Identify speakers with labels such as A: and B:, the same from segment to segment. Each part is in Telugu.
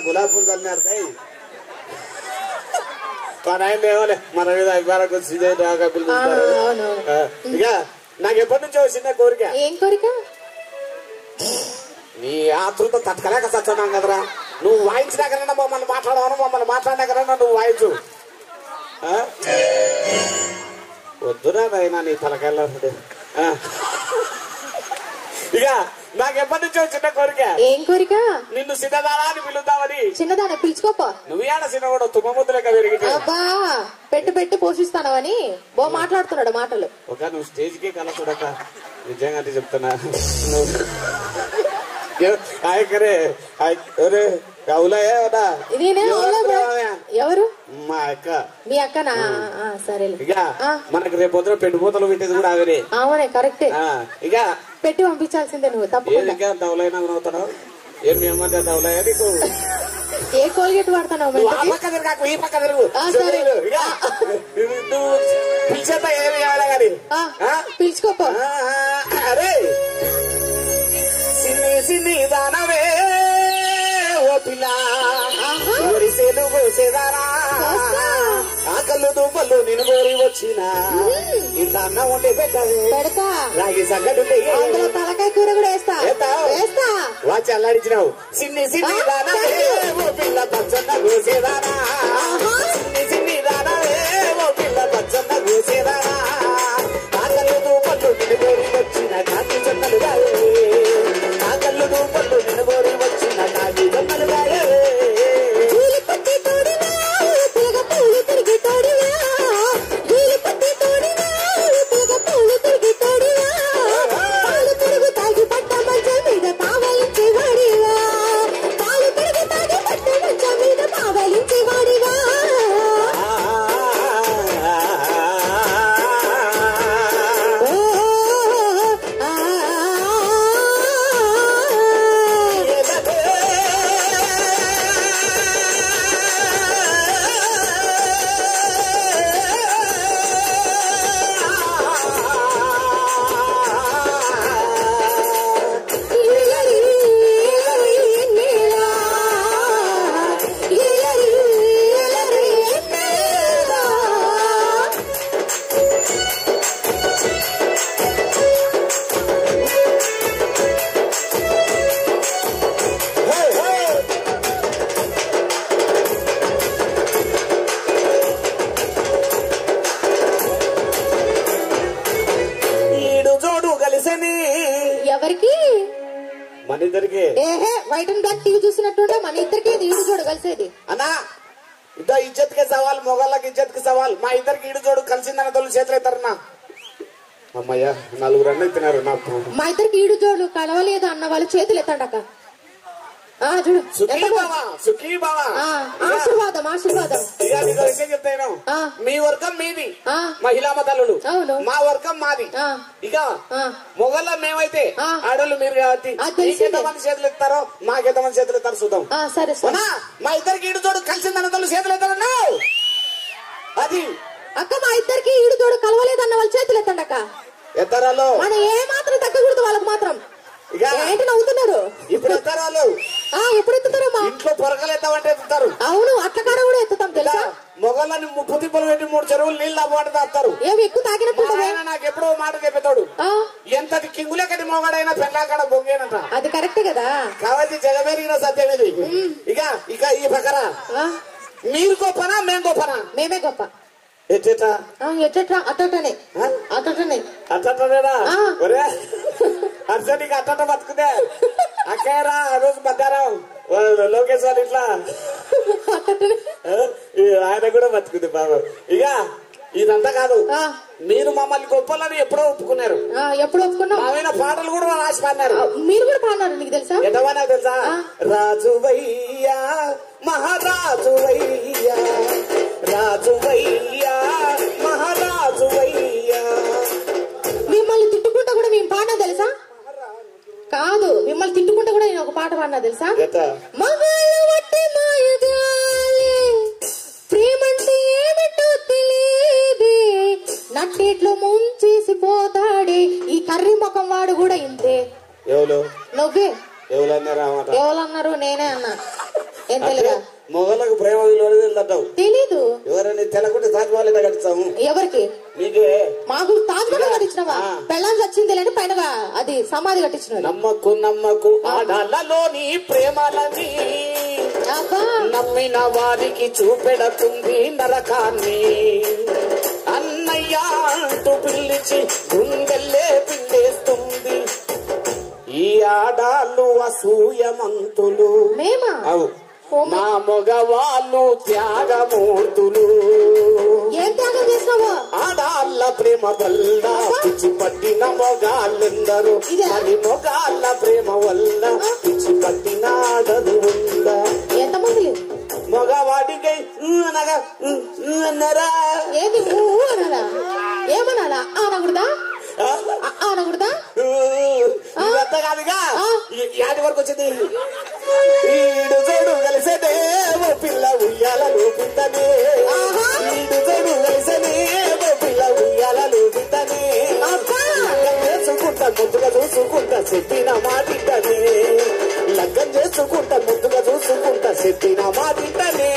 A: గులాబీ పూలు తల్లినాడతాయి పనాయన లేవలే మన మీద అభిమారకు ఇక నాకు ఎప్పటి నుంచో చిన్న కోరిక.
B: ఏం కోరిక?
A: నీ ఆతృత తట్టుకలేక చచ్చున్నాం కదరా. నువ్వు వాయించినాకరైనా మమ్మల్ని మాట్లాడవను, మమ్మల్ని మాట్లాడినాకరైనా నువ్వు వాయించు. వద్దురా నాయనా నీ తలకెళ్ళాడు. ఇక నాకు ఎప్పటి నుంచో చిన్న కోరిక.
B: ఏం కోరిక?
A: నిన్ను చిన్నదానా అని పిలుద్దామని.
B: చిన్నదానా పిలుచుకోపో.
A: నువ్వు ఏడ చిన్న కూడా తుమ్మముద్దులేక పెరిగి
B: అబ్బా పెట్టి పోషిస్తానవని బో మాట్లాడుతున్నాడు మాటలు.
A: ఒక నువ్వు స్టేజ్ కి కల చూడక నిజంగా అంటే చెప్తున్నా.
B: ఎవరు?
A: మా అక్క.
B: మీ అక్కనా? సరే.
A: ఇక మనకి రేపు పొద్దున పెళ్లి పూతలు పెట్టేది కూడా ఆవిడే.
B: అవునే కరెక్టే.
A: ఇక
B: పెట్టి పంపించాల్సిందే నువ్వు తప్పకుండా.
A: దవలైనా అవుతావు ఏమి ఏమంటే దవలయ్యా నీకు.
B: ఏ కోల్గేట్ వాడతావు?
A: ఈ పక్క తిరుగు. పిలిచేత ఏమి కావాలా గాని
B: పిలుచుకోపో.
A: అరే సిన్ని దానవే ఓ పిల్ల ఒరిసేలు పోసేదారా ఆకళ్ళు దుబ్బలు నిన్ను కోరి వచ్చిన ఇంత అన్నం ఉంటే
B: పెడతా.
A: రాగి సంగటి
B: తలకాయ కూర కూడా వేస్తా.
A: వాచి అల్లాడించినావు. సిన్ని దానవే ఓ పిల్ల పచ్చన్న కోసేదారా సిన్ని దానవే ఓ పిల్ల పచ్చన్న కోసేదారా ఆకళ్ళు దుబ్బలు నిన్ను కోరి వచ్చిన కాకి చెన్నలు ఆకళ్ళు దుబ్బలు నిన్ను కోరి వచ్చిన కాకి చెన్నలు
B: వైట్ అండ్ బ్లాక్ టీవీ చూసినట్టుండే మన ఇద్దరికి ఈడు జోడు కలిసేది.
A: అన్నా ఇదో ఇజ్జత్కే సవాల్, మొగళ్ళకి ఇజ్జత్కి సవాల్. మా ఇద్దరికి ఈడు జోడు కలిసిందన్న తోలు చేతులు ఎత్తారన్నా. అమ్మయ్య 4 అన్న ఎత్తినారు నాకు.
B: మా ఇద్దరికి ఈడు జోడు కలవలేదు అన్న వాళ్ళు చేతులు ఎత్తండక. చూడు ఆశీర్వాదం ఆశీర్వాదం.
A: ఇక నీకు విషయం చెప్తాను. మీ వర్గం మీది మహిళా మతాలు, మా వర్గం మాది. ఇక మొగళ్ళ మేమైతే ఆడోళ్ళు మీరు కాబట్టి ఎంతమంది చేతులు ఎత్తారో మాకెంతమంది చేతులు ఎత్తారో చూద్దాం.
B: సరే
A: మా ఇద్దరికి ఈడు తోడు కలిసిందన్న చేతులు ఎత్తారన్నా. అది
B: అక్క మా ఇద్దరికి ఈడు తోడు కలవలేదన్న వాళ్ళు చేతులు ఎత్తండక.
A: ఎత్తరాలో
B: మనం ఏ మాత్రం తగ్గకూడదు వాళ్ళకి మాత్రం. ఏంటి నవ్వుతున్నారు?
A: ఇప్పుడు ఎత్తారాలు
B: ఎప్పుడు ఎత్తుతారు? మా
A: ఇంట్లో పొరకలు ఎత్తామంటే ఎత్తుతారు.
B: అవును అట్ల కాడ కూడా ఎత్తుతాం తెలుసా.
A: మొగళ్ళని 30 తిప్పలు పెట్టి 3 చెరువులు నీళ్ళు అవ్వట తాగుతారు.
B: ఏమి ఎక్కువ తాగినట్టు
A: నాకు ఎప్పుడో మాట చెప్పేతాడు. ఎంతది కింగులెక్కడి మొగడైనా పెళ్ళాకాడ బొంగేనంట.
B: అది కరెక్ట్ కదా.
A: కాబట్టి జగమెరిగిన సత్యమేది. ఇక ఈ ప్రకార మీరు గొప్పనా మేం గొప్పనా?
B: మేమే గొప్ప.
A: ఎట్టేటా
B: అట్టనే
A: అట్టనేనా? అర్జెంట్ నీకు అట్ట బతుకుదే అక్కరా. ఆ రోజు మధ్యాహ్నం లోకేష్ వాళ్ళు ఇట్లా ఆయన కూడా బతుకుంది బాబు. ఇక ఇదంతా కాదు, మీరు మమ్మల్ని గొప్పలని ఎప్పుడో ఒప్పుకున్నారు.
B: ఎప్పుడు ఒప్పుకున్నా?
A: ఆయన పాటలు కూడా రాసి పాడినారు.
B: మీరు కూడా పాడినారు. నీకు తెలుసా?
A: ఎంతమన్నా తెలుసా? రాజువయ్యా మహారాజువయ్యా రాజువయ్యా మహారాజువయ్యా.
B: మిమ్మల్ని తిట్టుకుంటా కూడా మేము పాడినా తెలుసా? కాదు, మిమ్మల్ని తిట్టుకుంటా కూడా నేను ఒక పాట పాడినా తెలుసా? మగాళ్ళ వట్టి మాయగాలి ప్రేమంటే ఏమిటో తెలియదే నట్టేట్లో ముంచేసిపోతాడే ఈ కర్రీ ముఖం వాడు కూడా ఇంతే.
A: ఎవరు?
B: నువ్వే.
A: ఎవరన్నారు?
B: నేనే అన్నా. ఎంతలేదా
A: మొగలకు ప్రేమ విలువలు తెలియదంటావు.
B: తెలీదు.
A: ఎవరైనా తెలకుంటే తాజ్మహల్ కట్టిస్తాము.
B: ఎవరికి?
A: నీకే.
B: మాకు తాజ్మహల్ కట్టించినవా? పెళ్ళాం వచ్చింది లేని పైన అది సమాధి కట్టించిన.
A: నమ్మకు ఆడాలలోని ప్రేమలని నమ్మిన వారికి చూపెడుతుంది నరకాన్ని. అన్నయ్య అంటూ పిలిచి గుండెల్లే పిల్లేస్తుంది. ఈ ఆడాళ్ళు అసూయమంతులు. అవు మా మగవాళ్ళు త్యాగమూర్తులు.
B: ఏం త్యాగం చేసినావో?
A: ఆడాళ్ళ ప్రేమ వల్ల పిచ్చి పట్టిన మొగాళ్ళెందరూ. మరి మొగాళ్ళ ప్రేమ వల్ల పిచ్చి పట్టిన ఆడదు ఉందా?
B: ఎంతమంది
A: మగవాడికై అన్నారా?
B: ఏది అనాలా? ఏమనాలా? అనకూడదా? అనకూడదా?
A: ఇదంతా కాదుగా. యాది వరకు వచ్చింది. ఈడు జోడు కలిసనే ఓ పిల్ల ఉయ్యాల లోపితనే. ఈడు జోడు కలిసనే ఓ పిల్ల ఉయ్యాల లోపితనే. చేసుకుంటా ముద్దుగా చూసుకుంటా చెప్పిన మాటింటనే. లగ్గం చేసుకుంటా ముద్దుగా చూసుకుంటా చెప్పిన మాటింటనే.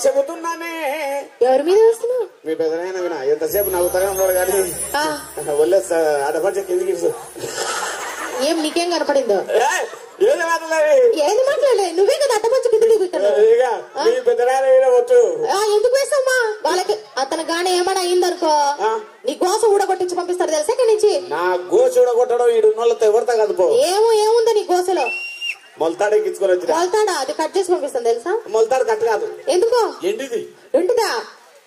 A: చెబుతున్నానే.
B: ఎవరి మీద వస్తున్నావు?
A: మీ పెద్దనైనా వినా ఎంతసేపు నవ్వుతానే ఉన్నాడు కానీ ఒళ్ళే ఆడపడి కిందికి.
B: ఏం నీకేం కనపడిందో?
A: ఏది మాట్లాడలేదు.
B: ఏది మాట్లాడలేదు? నువ్వే కదా అట్టపంచి కిందికి ఎందుకు వేస్తావమ్మా? వాళ్ళకి అతను గానీ ఏమైనా అయిందనుకో నీ గోస ఊడగొట్టించి పంపిస్తాడు తెలుసా ఇక్కడి నుంచి.
A: నా గోస ఊడగొట్టడం ఈ ఉన్నోళ్ళతో ఎవరితో కదుపో.
B: ఏముందో నీ గోసలో?
A: మొలతాడు ఎక్కించుకొని వచ్చి.
B: మొలతాడా? అది కట్ చేసి పంపిస్తాను తెలుసా.
A: మొలతాడు కట్ కాదు.
B: ఎందుకో?
A: ఎండిది.
B: ఎండుదా?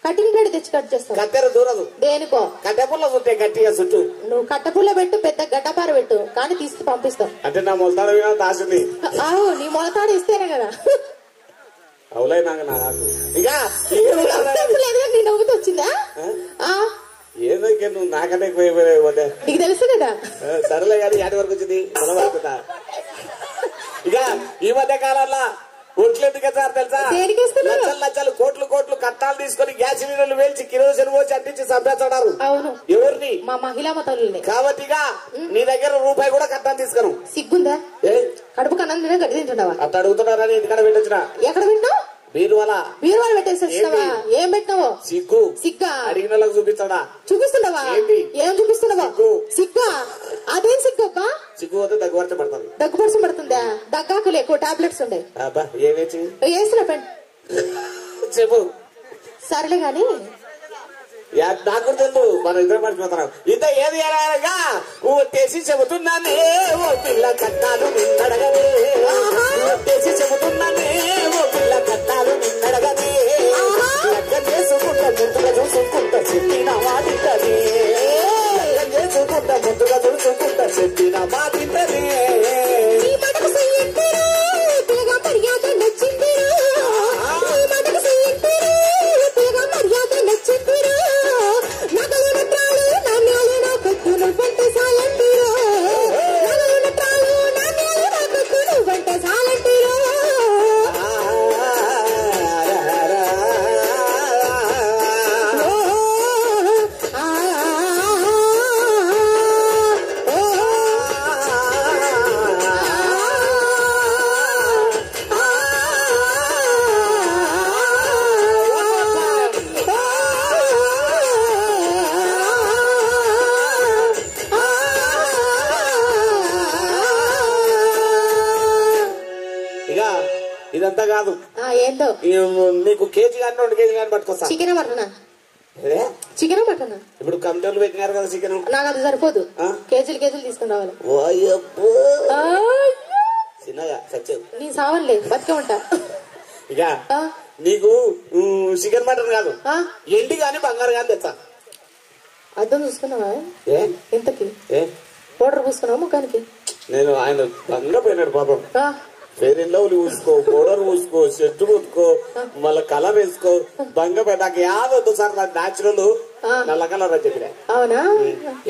B: కటింగ్ ప్లేట్ తెచ్చి కట్ చేస్తావు.
A: కత్తెర దూరదు.
B: దేనికో?
A: కట్టెపుల్ల చుట్టే గట్టిగా చుట్టూ.
B: నువ్వు కట్టెపుల్ల పెట్టు, పెద్ద గడ్డపార పెట్టు, కానీ తీసుకు పంపిస్తావు.
A: అంటే నా మొలతాడు దాసింది.
B: నీ మొలతాడు ఇస్తేనే కదా.
A: అవులే నాకు ఇక
B: నీ నవ్వుతూ వచ్చిందా?
A: ఏదో నువ్వు నాకన్నా ఎక్కువ
B: నీకు తెలుసు కదా.
A: సరేలే కానీ యాటి వరకు వచ్చింది. ఇక ఈ మధ్య కాలంలో ఒట్లు ఎందుకు సార్ తెలుసా? లక్షలు కోట్లు కట్టాలు తీసుకొని గ్యాస్ సిలిండర్లు వేల్చి కిరోసిన్ పోసి అంటించి చంపేస్తాడారు.
B: అవును.
A: ఎవరిని?
B: మా మహిళా మతల్ని.
A: కాబట్టి నీ దగ్గర రూపాయి కూడా కట్టాలు తీసుకున్నావు.
B: సిగ్గుందా? కడుపు కన్నం గడ్డి తింటున్నావా?
A: అట్లా అడుగుతున్నారని ఇంటికాడ పెట్టొచ్చిన.
B: ఎక్కడ పెట్టినావు? బీరువాలా పెట్టేసి వచ్చినావా? ఏం పెట్టినావు? సిగ్గా
A: అడిగిన వాళ్ళకి చూపిస్తాడా?
B: చూపిస్తున్నావా? ఏం చూపిస్తున్నావా? సిగ్గా? అదేం సిగ్గబ్బా?
A: సిగ్గు పోతే దగ్గువర్చ పడుతుంది.
B: దగ్గువర్చం పడుతుందా? దగ్గాకులు ఎక్కువ టాబ్లెట్స్ ఉండే. వేసిన పెన్
A: చెప్పు.
B: సరేలే గాని
A: నాకు తెలుసు మనం ఇద్దరు మర్చిపోతున్నాం. ఇంత ఏది ఎలాగా ఒట్టేసి చెబుతున్నానే ఓ పిల్ల కట్టాలు నిన్నడగనే. ఒట్టేసి చెబుతున్నానే ఓ పిల్ల కట్టాలు నిన్నడగనే. లగ్గం చేసుకుంటా ముందుగా చూసుకుంటా చెప్పిన మాటింటనే. లగ్గం చేసుకుంటా ముందుగా చూసుకుంటా చెప్పిన మాటింటనే.
B: ఏందో
A: నీకు కేజీ కానీ 2 కేజీ కానీ పట్టుకొస్తా.
B: చికెన్ మటనా? చికెన్ మటనా?
A: ఇప్పుడు కమిటీలు పెట్టినారు కదా చికెన్.
B: నాకు అది సరిపోదు, కేజీలు తీసుకుని రావాలి.
A: చిన్నగా సత్యం
B: నీ సావన్లే బతికే ఉంటా.
A: ఇక నీకు చికెన్ మటన్ కాదు, ఎండి గాని బంగారు గాని తెచ్చా.
B: అర్థం చూసుకున్నావా? ఎంతకి పౌడర్ పూసుకున్నావా ముఖానికి?
A: నేను ఆయన బంగా పోయినాడు పాపం. ఫెయిర్ అండ్ లవ్లీ పూసుకో, పౌడర్ పూసుకో, షర్ట్ పూసుకో, మళ్ళీ కలర్ వేసుకో, బంగా పోయి నాకు యాదొద్దు సార్, నాకు న్యాచురల్ నల్ల కలర్ అని చెప్పిన.
B: అవునా?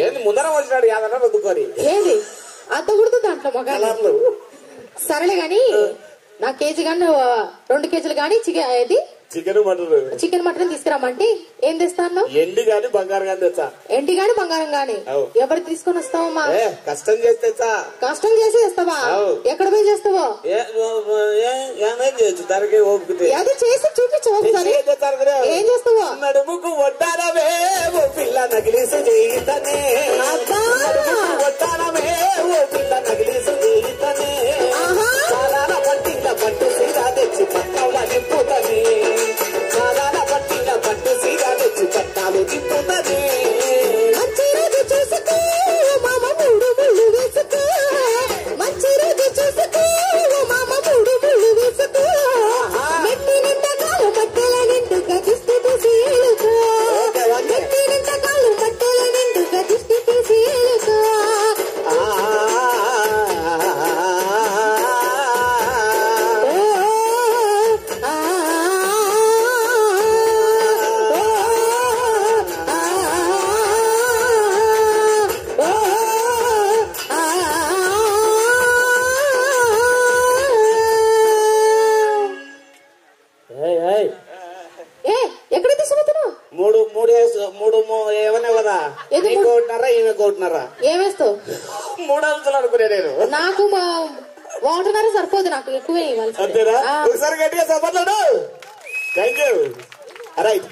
A: ఏంది ముందర వచ్చినాడు యాదన్నా వద్దుకొని.
B: ఏంది అద్ద కుడుతుంది దాంట్లో మగాళ్ళు. సరేలే గాని నా కేజీ గాని 2 కేజీలు గాని చికెన్ మటన్ తీసుకురామంటే ఏం తెస్తాను? ఎండి గాని బంగారం గాని తెచ్చా. ఎండి గాని బంగారం గాని ఎవరు తీసుకొని వస్తావమ్మా? కష్టం చేసి తెచ్చా. కష్టం చేసి తెస్తావా? ఎక్కడ పోయి చేస్తావో? అది చేసి చూపించు ఒకసారి. ఏం చేస్తావో? నడుముకు వడ్డారమే ఓ పిల్ల నగిలీసు జీవితనే, వడ్డారమే ఓ పిల్ల నగిలీసు జీవితనే, పట్టిన పట్టు సీరా తెచ్చి పట్టాల నింపుతనే, పట్టిన పట్టు సీరా తెచ్చి పట్టాలు నింపుతనే. మంచి రోజు చూసుకో మామ 3 ముళ్ళు వేసుకో, మంచి రోజు చూసుకో మామ 3 ముళ్ళు వేసుకో, మెట్టి నిండా కాలు మట్టెల నిండుగా దిష్టి తీసి ఏలుకో, మెట్టి నిండా కాలు మట్టెల నిండుగా దిష్టి తీసి ఏలుకో. ఎక్కడ తీసుకుపోతున్నావు? 3 ఏమన్నా కదా, కోటినారా ఈమె కోటినారా ఏమేస్తావు? 3 అంశాలు అనుకునే నేను. నాకు 1.5 సరిపోదు, నాకు ఎక్కువే ఇవ్వాలి. అంతేనా? ఒకసారి గట్టిగా సపోర్ట్. Thank you. రైట్.